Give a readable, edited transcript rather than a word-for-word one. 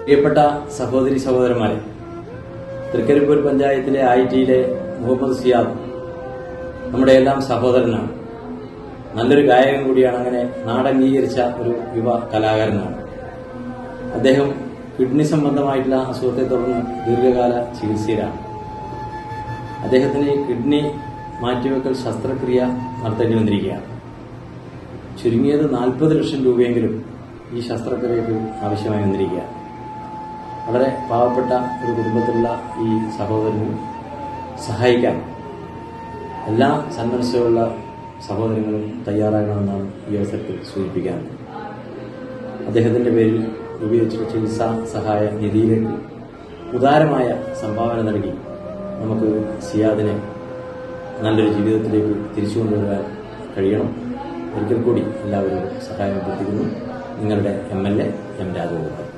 പ്രിയപ്പെട്ട സഹോദരി സഹോദരന്മാരെ, തൃക്കരിപ്പൂർ പഞ്ചായത്തിലെ ഐറ്റിയിലെ മുഹമ്മദ് സിയാദ് നമ്മുടെ എല്ലാം സഹോദരനാണ്. നല്ലൊരു ഗായകൻ കൂടിയാണ്. അങ്ങനെ നാടംഗീകരിച്ച ഒരു യുവ കലാകാരനാണ് അദ്ദേഹം. കിഡ്നി സംബന്ധമായിട്ടുള്ള അസുഖത്തെ തുടർന്ന് ദീർഘകാല ചികിത്സയിലാണ്. അദ്ദേഹത്തിന് കിഡ്നി മാറ്റിവെക്കൽ ശസ്ത്രക്രിയ നടത്തേണ്ടി വന്നിരിക്കുകയാണ്. ചുരുങ്ങിയത് 40 ലക്ഷം രൂപയെങ്കിലും ഈ ശസ്ത്രക്രിയക്ക് ആവശ്യമായി വന്നിരിക്കുകയാണ്. വളരെ പാവപ്പെട്ട ഒരു കുടുംബത്തിലുള്ള ഈ സഹോദരനെ സഹായിക്കാൻ എല്ലാ സന്മനസ്സുകളുള്ള സഹോദരങ്ങളും തയ്യാറാകണമെന്നാണ് ഈ അവസരത്തിൽ സൂചിപ്പിക്കാറുള്ളത്. അദ്ദേഹത്തിന്റെ പേരിൽ ഉപയോഗിച്ച ചികിത്സാ സഹായ നിധിയിലേക്ക് ഉദാരമായ സംഭാവന നൽകി നമുക്ക് സിയാദിനെ നല്ലൊരു ജീവിതത്തിലേക്ക് തിരിച്ചു കൊണ്ടുവരാൻ കഴിയണം. ഒരിക്കൽ കൂടി എല്ലാവരും സഹായം അഭ്യർത്ഥിക്കുന്നു. നിങ്ങളുടെ MLA എം രാജഗോപാൽ.